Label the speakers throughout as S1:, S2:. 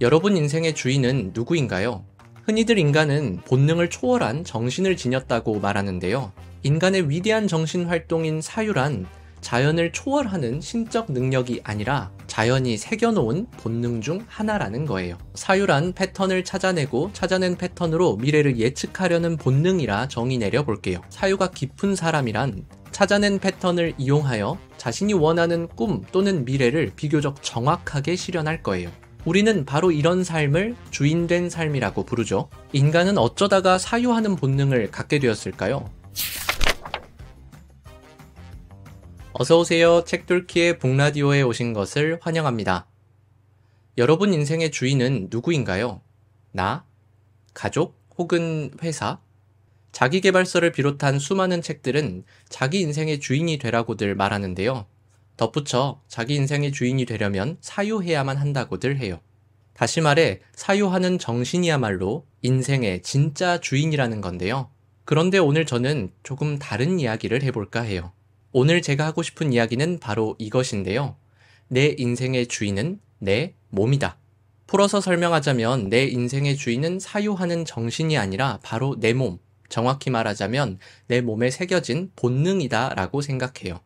S1: 여러분 인생의 주인은 누구인가요? 흔히들 인간은 본능을 초월한 정신을 지녔다고 말하는데요. 인간의 위대한 정신 활동인 사유란 자연을 초월하는 신적 능력이 아니라 자연이 새겨놓은 본능 중 하나라는 거예요. 사유란 패턴을 찾아내고 찾아낸 패턴으로 미래를 예측하려는 본능이라 정의 내려 볼게요. 사유가 깊은 사람이란 찾아낸 패턴을 이용하여 자신이 원하는 꿈 또는 미래를 비교적 정확하게 실현할 거예요. 우리는 바로 이런 삶을 주인된 삶이라고 부르죠. 인간은 어쩌다가 사유하는 본능을 갖게 되었을까요? 어서오세요. 책뚫기의 북라디오에 오신 것을 환영합니다. 여러분 인생의 주인은 누구인가요? 나? 가족? 혹은 회사? 자기계발서를 비롯한 수많은 책들은 자기 인생의 주인이 되라고들 말하는데요. 덧붙여 자기 인생의 주인이 되려면 사유해야만 한다고들 해요. 다시 말해 사유하는 정신이야말로 인생의 진짜 주인이라는 건데요. 그런데 오늘 저는 조금 다른 이야기를 해볼까 해요. 오늘 제가 하고 싶은 이야기는 바로 이것인데요. 내 인생의 주인은 내 몸이다. 풀어서 설명하자면 내 인생의 주인은 사유하는 정신이 아니라 바로 내 몸, 정확히 말하자면 내 몸에 새겨진 본능이다 라고 생각해요.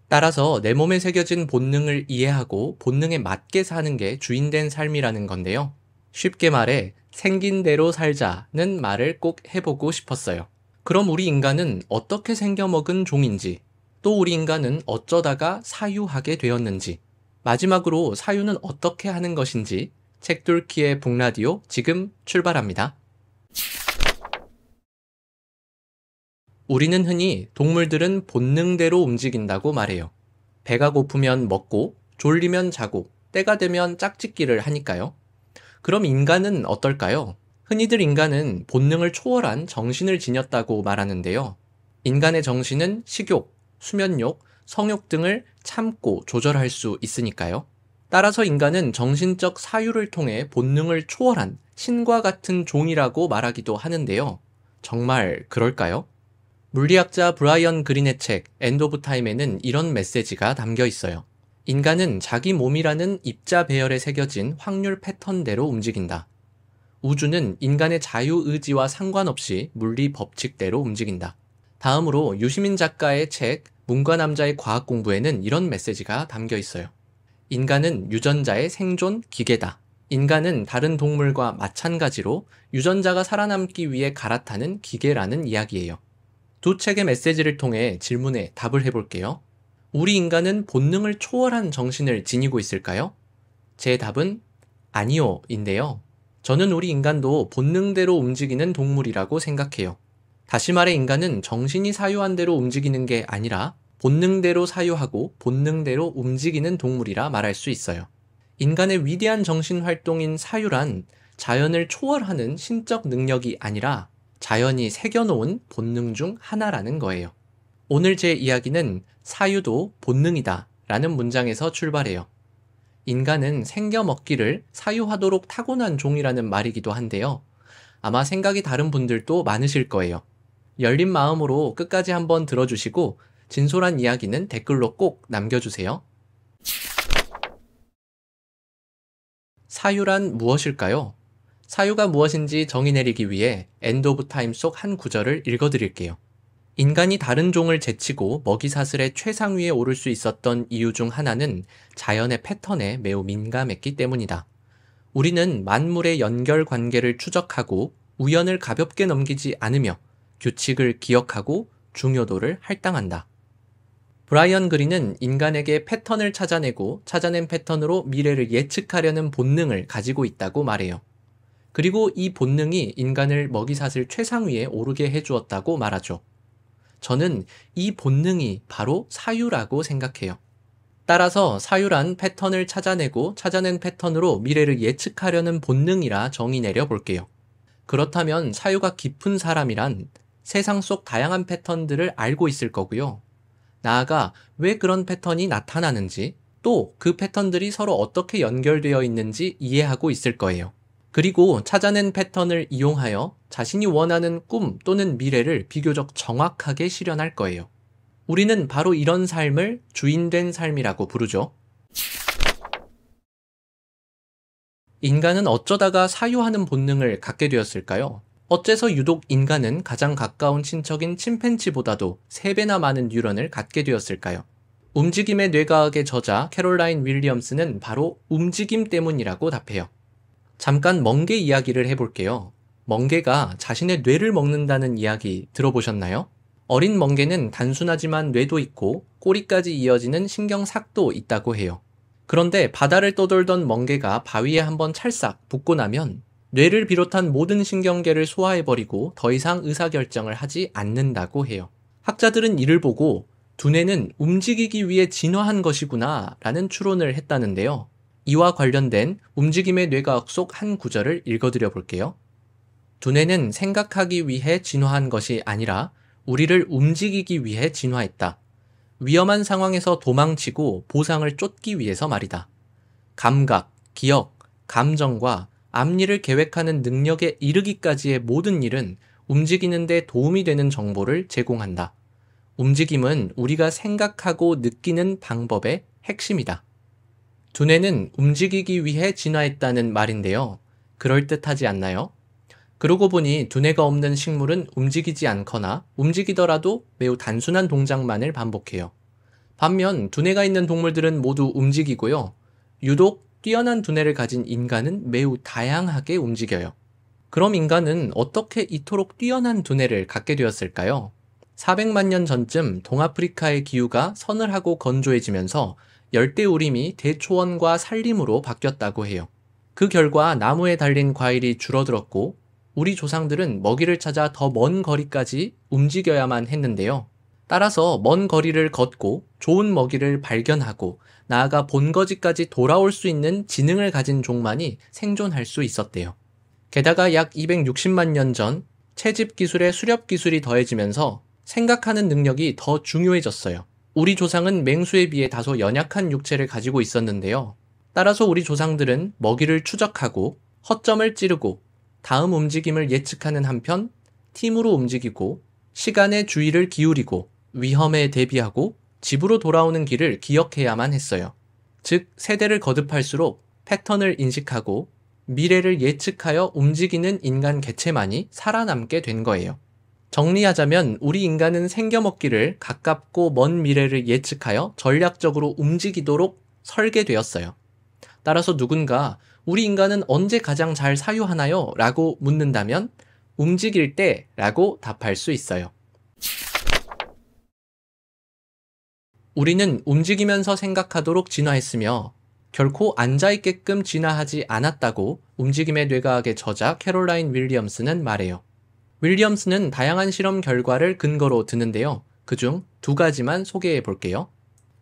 S1: 따라서 내 몸에 새겨진 본능을 이해하고 본능에 맞게 사는 게 주인된 삶이라는 건데요. 쉽게 말해 생긴 대로 살자는 말을 꼭 해보고 싶었어요. 그럼 우리 인간은 어떻게 생겨먹은 종인지, 또 우리 인간은 어쩌다가 사유하게 되었는지, 마지막으로 사유는 어떻게 하는 것인지 책뚫기의 북라디오 지금 출발합니다. 우리는 흔히 동물들은 본능대로 움직인다고 말해요. 배가 고프면 먹고, 졸리면 자고, 때가 되면 짝짓기를 하니까요. 그럼 인간은 어떨까요? 흔히들 인간은 본능을 초월한 정신을 지녔다고 말하는데요. 인간의 정신은 식욕, 수면욕, 성욕 등을 참고 조절할 수 있으니까요. 따라서 인간은 정신적 사유를 통해 본능을 초월한 신과 같은 종이라고 말하기도 하는데요. 정말 그럴까요? 물리학자 브라이언 그린의 책 엔드 오브 타임에는 이런 메시지가 담겨 있어요. 인간은 자기 몸이라는 입자 배열에 새겨진 확률 패턴대로 움직인다. 우주는 인간의 자유의지와 상관없이 물리 법칙대로 움직인다. 다음으로 유시민 작가의 책 문과 남자의 과학 공부에는 이런 메시지가 담겨 있어요. 인간은 유전자의 생존 기계다. 인간은 다른 동물과 마찬가지로 유전자가 살아남기 위해 갈아타는 기계라는 이야기예요. 두 책의 메시지를 통해 질문에 답을 해볼게요. 우리 인간은 본능을 초월한 정신을 지니고 있을까요? 제 답은 아니요 인데요. 저는 우리 인간도 본능대로 움직이는 동물이라고 생각해요. 다시 말해 인간은 정신이 사유한 대로 움직이는 게 아니라 본능대로 사유하고 본능대로 움직이는 동물이라 말할 수 있어요. 인간의 위대한 정신 활동인 사유란 자연을 초월하는 신적 능력이 아니라 자연이 새겨놓은 본능 중 하나라는 거예요. 오늘 제 이야기는 사유도 본능이다 라는 문장에서 출발해요. 인간은 생겨먹기를 사유하도록 타고난 종이라는 말이기도 한데요. 아마 생각이 다른 분들도 많으실 거예요. 열린 마음으로 끝까지 한번 들어주시고 진솔한 이야기는 댓글로 꼭 남겨주세요. 사유란 무엇일까요? 사유가 무엇인지 정의 내리기 위해 엔드 오브 타임 속 한 구절을 읽어드릴게요. 인간이 다른 종을 제치고 먹이사슬의 최상위에 오를 수 있었던 이유 중 하나는 자연의 패턴에 매우 민감했기 때문이다. 우리는 만물의 연결 관계를 추적하고 우연을 가볍게 넘기지 않으며 규칙을 기억하고 중요도를 할당한다. 브라이언 그린은 인간에게 패턴을 찾아내고 찾아낸 패턴으로 미래를 예측하려는 본능을 가지고 있다고 말해요. 그리고 이 본능이 인간을 먹이사슬 최상위에 오르게 해주었다고 말하죠. 저는 이 본능이 바로 사유라고 생각해요. 따라서 사유란 패턴을 찾아내고 찾아낸 패턴으로 미래를 예측하려는 본능이라 정의 내려 볼게요. 그렇다면 사유가 깊은 사람이란 세상 속 다양한 패턴들을 알고 있을 거고요. 나아가 왜 그런 패턴이 나타나는지, 또 그 패턴들이 서로 어떻게 연결되어 있는지 이해하고 있을 거예요. 그리고 찾아낸 패턴을 이용하여 자신이 원하는 꿈 또는 미래를 비교적 정확하게 실현할 거예요. 우리는 바로 이런 삶을 주인된 삶이라고 부르죠. 인간은 어쩌다가 사유하는 본능을 갖게 되었을까요? 어째서 유독 인간은 가장 가까운 친척인 침팬지보다도 3배나 많은 뉴런을 갖게 되었을까요? 움직임의 뇌과학의 저자 캐롤라인 윌리엄스는 바로 움직임 때문이라고 답해요. 잠깐 멍게 이야기를 해볼게요. 멍게가 자신의 뇌를 먹는다는 이야기 들어보셨나요? 어린 멍게는 단순하지만 뇌도 있고 꼬리까지 이어지는 신경삭도 있다고 해요. 그런데 바다를 떠돌던 멍게가 바위에 한번 찰싹 붙고 나면 뇌를 비롯한 모든 신경계를 소화해버리고 더 이상 의사결정을 하지 않는다고 해요. 학자들은 이를 보고 두뇌는 움직이기 위해 진화한 것이구나 라는 추론을 했다는데요. 이와 관련된 움직임의 뇌과학 속 한 구절을 읽어드려 볼게요. 두뇌는 생각하기 위해 진화한 것이 아니라 우리를 움직이기 위해 진화했다. 위험한 상황에서 도망치고 보상을 쫓기 위해서 말이다. 감각, 기억, 감정과 앞일을 계획하는 능력에 이르기까지의 모든 일은 움직이는 데 도움이 되는 정보를 제공한다. 움직임은 우리가 생각하고 느끼는 방법의 핵심이다. 두뇌는 움직이기 위해 진화했다는 말인데요. 그럴듯하지 않나요? 그러고 보니 두뇌가 없는 식물은 움직이지 않거나 움직이더라도 매우 단순한 동작만을 반복해요. 반면 두뇌가 있는 동물들은 모두 움직이고요. 유독 뛰어난 두뇌를 가진 인간은 매우 다양하게 움직여요. 그럼 인간은 어떻게 이토록 뛰어난 두뇌를 갖게 되었을까요? 400만 년 전쯤 동아프리카의 기후가 서늘하고 건조해지면서 열대우림이 대초원과 산림으로 바뀌었다고 해요. 그 결과 나무에 달린 과일이 줄어들었고 우리 조상들은 먹이를 찾아 더 먼 거리까지 움직여야만 했는데요. 따라서 먼 거리를 걷고 좋은 먹이를 발견하고 나아가 본거지까지 돌아올 수 있는 지능을 가진 종만이 생존할 수 있었대요. 게다가 약 260만 년 전 채집 기술에 수렵 기술이 더해지면서 생각하는 능력이 더 중요해졌어요. 우리 조상은 맹수에 비해 다소 연약한 육체를 가지고 있었는데요. 따라서 우리 조상들은 먹이를 추적하고 허점을 찌르고 다음 움직임을 예측하는 한편 팀으로 움직이고 시간의 주의를 기울이고 위험에 대비하고 집으로 돌아오는 길을 기억해야만 했어요. 즉 세대를 거듭할수록 패턴을 인식하고 미래를 예측하여 움직이는 인간 개체만이 살아남게 된 거예요. 정리하자면 우리 인간은 생겨먹기를 가깝고 먼 미래를 예측하여 전략적으로 움직이도록 설계되었어요. 따라서 누군가 우리 인간은 언제 가장 잘 사유하나요? 라고 묻는다면 움직일 때 라고 답할 수 있어요. 우리는 움직이면서 생각하도록 진화했으며 결코 앉아있게끔 진화하지 않았다고 움직임의 뇌과학의 저자 캐롤라인 윌리엄스는 말해요. 윌리엄스는 다양한 실험 결과를 근거로 드는데요. 그중 2가지만 소개해 볼게요.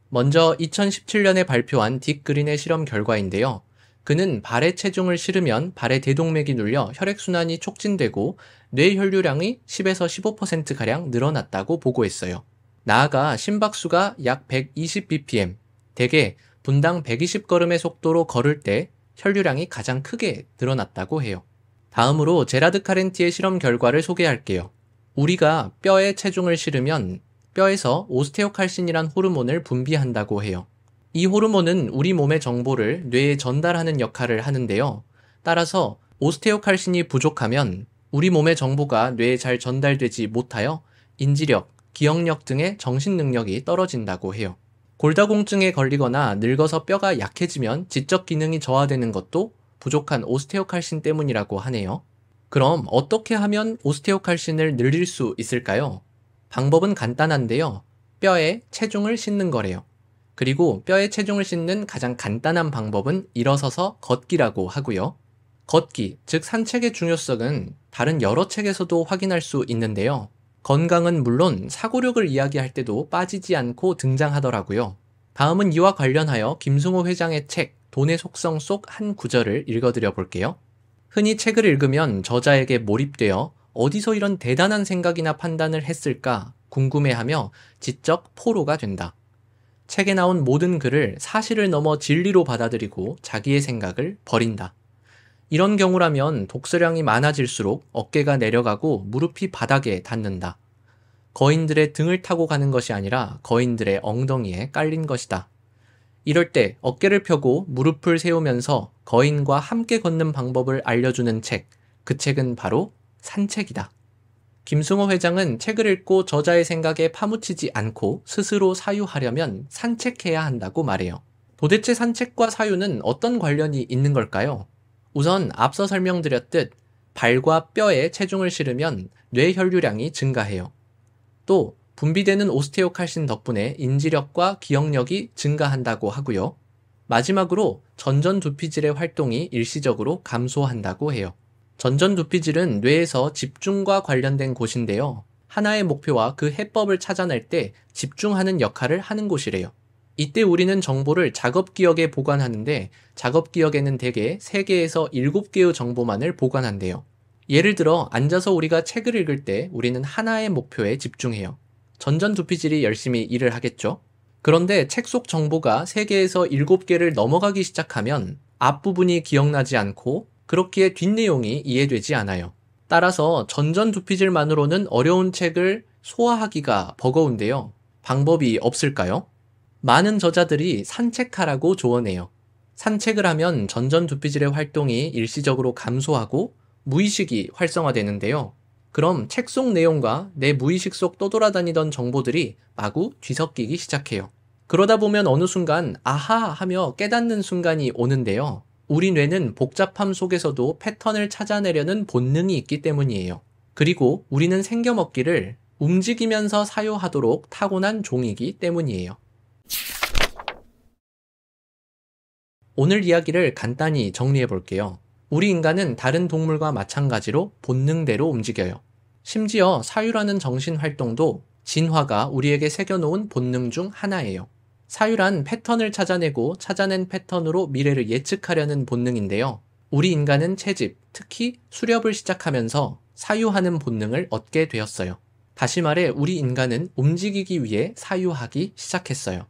S1: 먼저 2017년에 발표한 딕 그린의 실험 결과인데요. 그는 발에 체중을 실으면 발의 대동맥이 눌려 혈액순환이 촉진되고 뇌 혈류량이 10에서 15%가량 늘어났다고 보고했어요. 나아가 심박수가 약 120bpm, 대개 분당 120걸음의 속도로 걸을 때 혈류량이 가장 크게 늘어났다고 해요. 다음으로 제라드 카렌티의 실험 결과를 소개할게요. 우리가 뼈에 체중을 실으면 뼈에서 오스테오칼신이란 호르몬을 분비한다고 해요. 이 호르몬은 우리 몸의 정보를 뇌에 전달하는 역할을 하는데요. 따라서 오스테오칼신이 부족하면 우리 몸의 정보가 뇌에 잘 전달되지 못하여 인지력, 기억력 등의 정신 능력이 떨어진다고 해요. 골다공증에 걸리거나 늙어서 뼈가 약해지면 지적 기능이 저하되는 것도 부족한 오스테오칼신 때문이라고 하네요. 그럼 어떻게 하면 오스테오칼신을 늘릴 수 있을까요? 방법은 간단한데요. 뼈에 체중을 싣는 거래요. 그리고 뼈에 체중을 싣는 가장 간단한 방법은 일어서서 걷기라고 하고요. 걷기, 즉 산책의 중요성은 다른 여러 책에서도 확인할 수 있는데요. 건강은 물론 사고력을 이야기할 때도 빠지지 않고 등장하더라고요. 다음은 이와 관련하여 김승호 회장의 책 돈의 속성 속 한 구절을 읽어드려 볼게요. 흔히 책을 읽으면 저자에게 몰입되어 어디서 이런 대단한 생각이나 판단을 했을까 궁금해하며 지적 포로가 된다. 책에 나온 모든 글을 사실을 넘어 진리로 받아들이고 자기의 생각을 버린다. 이런 경우라면 독서량이 많아질수록 어깨가 내려가고 무릎이 바닥에 닿는다. 거인들의 등을 타고 가는 것이 아니라 거인들의 엉덩이에 깔린 것이다. 이럴 때 어깨를 펴고 무릎을 세우면서 거인과 함께 걷는 방법을 알려주는 책, 그 책은 바로 산책이다. 김승호 회장은 책을 읽고 저자의 생각에 파묻히지 않고 스스로 사유하려면 산책해야 한다고 말해요. 도대체 산책과 사유는 어떤 관련이 있는 걸까요? 우선 앞서 설명드렸듯 발과 뼈에 체중을 실으면 뇌 혈류량이 증가해요. 또 분비되는 오스테오칼신 덕분에 인지력과 기억력이 증가한다고 하고요. 마지막으로 전전두피질의 활동이 일시적으로 감소한다고 해요. 전전두피질은 뇌에서 집중과 관련된 곳인데요. 하나의 목표와 그 해법을 찾아낼 때 집중하는 역할을 하는 곳이래요. 이때 우리는 정보를 작업기억에 보관하는데 작업기억에는 대개 3개에서 7개의 정보만을 보관한대요. 예를 들어 앉아서 우리가 책을 읽을 때 우리는 하나의 목표에 집중해요. 전전두피질이 열심히 일을 하겠죠? 그런데 책 속 정보가 3개에서 7개를 넘어가기 시작하면 앞부분이 기억나지 않고 그렇기에 뒷내용이 이해되지 않아요. 따라서 전전두피질만으로는 어려운 책을 소화하기가 버거운데요. 방법이 없을까요? 많은 저자들이 산책하라고 조언해요. 산책을 하면 전전두피질의 활동이 일시적으로 감소하고 무의식이 활성화되는데요. 그럼 책 속 내용과 내 무의식 속 떠돌아다니던 정보들이 마구 뒤섞이기 시작해요. 그러다 보면 어느 순간 아하 하며 깨닫는 순간이 오는데요. 우리 뇌는 복잡함 속에서도 패턴을 찾아내려는 본능이 있기 때문이에요. 그리고 우리는 생겨먹기를 움직이면서 사유하도록 타고난 종이기 때문이에요. 오늘 이야기를 간단히 정리해 볼게요. 우리 인간은 다른 동물과 마찬가지로 본능대로 움직여요. 심지어 사유라는 정신활동도 진화가 우리에게 새겨놓은 본능 중 하나예요. 사유란 패턴을 찾아내고 찾아낸 패턴으로 미래를 예측하려는 본능인데요. 우리 인간은 채집, 특히 수렵을 시작하면서 사유하는 본능을 얻게 되었어요. 다시 말해 우리 인간은 움직이기 위해 사유하기 시작했어요.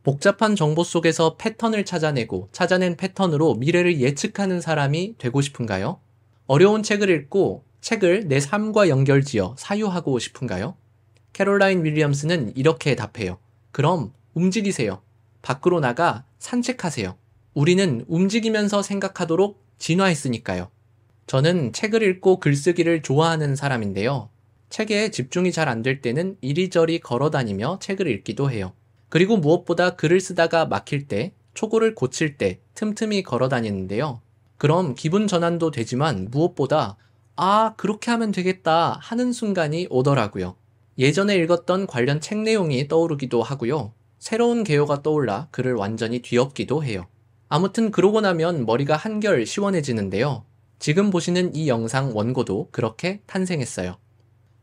S1: 복잡한 정보 속에서 패턴을 찾아내고 찾아낸 패턴으로 미래를 예측하는 사람이 되고 싶은가요? 어려운 책을 읽고 책을 내 삶과 연결지어 사유하고 싶은가요? 캐롤라인 윌리엄스는 이렇게 답해요. 그럼 움직이세요. 밖으로 나가 산책하세요. 우리는 움직이면서 생각하도록 진화했으니까요. 저는 책을 읽고 글쓰기를 좋아하는 사람인데요. 책에 집중이 잘 안 될 때는 이리저리 걸어다니며 책을 읽기도 해요. 그리고 무엇보다 글을 쓰다가 막힐 때, 초고를 고칠 때 틈틈이 걸어다니는데요. 그럼 기분 전환도 되지만 무엇보다 그렇게 하면 되겠다 하는 순간이 오더라고요. 예전에 읽었던 관련 책 내용이 떠오르기도 하고요. 새로운 개요가 떠올라 글을 완전히 뒤엎기도 해요. 아무튼 그러고 나면 머리가 한결 시원해지는데요. 지금 보시는 이 영상 원고도 그렇게 탄생했어요.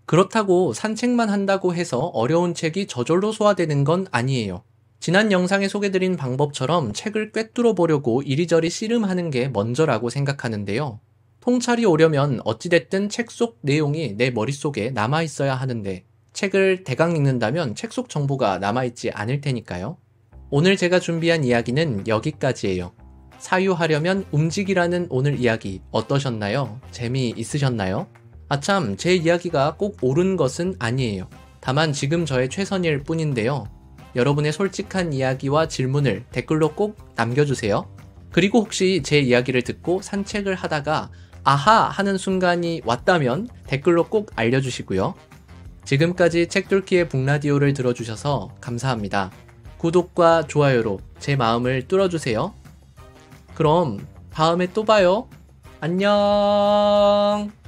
S1: 그렇다고 산책만 한다고 해서 어려운 책이 저절로 소화되는 건 아니에요. 지난 영상에 소개드린 방법처럼 책을 꿰뚫어 보려고 이리저리 씨름하는 게 먼저라고 생각하는데요. 통찰이 오려면 어찌됐든 책 속 내용이 내 머릿속에 남아있어야 하는데 책을 대강 읽는다면 책 속 정보가 남아있지 않을 테니까요. 오늘 제가 준비한 이야기는 여기까지예요. 사유하려면 움직이라는 오늘 이야기 어떠셨나요? 재미있으셨나요? 아참, 제 이야기가 꼭 옳은 것은 아니에요. 다만 지금 저의 최선일 뿐인데요. 여러분의 솔직한 이야기와 질문을 댓글로 꼭 남겨주세요. 그리고 혹시 제 이야기를 듣고 산책을 하다가 아하 하는 순간이 왔다면 댓글로 꼭 알려주시고요. 지금까지 책뚫기의 북라디오를 들어주셔서 감사합니다. 구독과 좋아요로 제 마음을 뚫어주세요. 그럼 다음에 또 봐요. 안녕.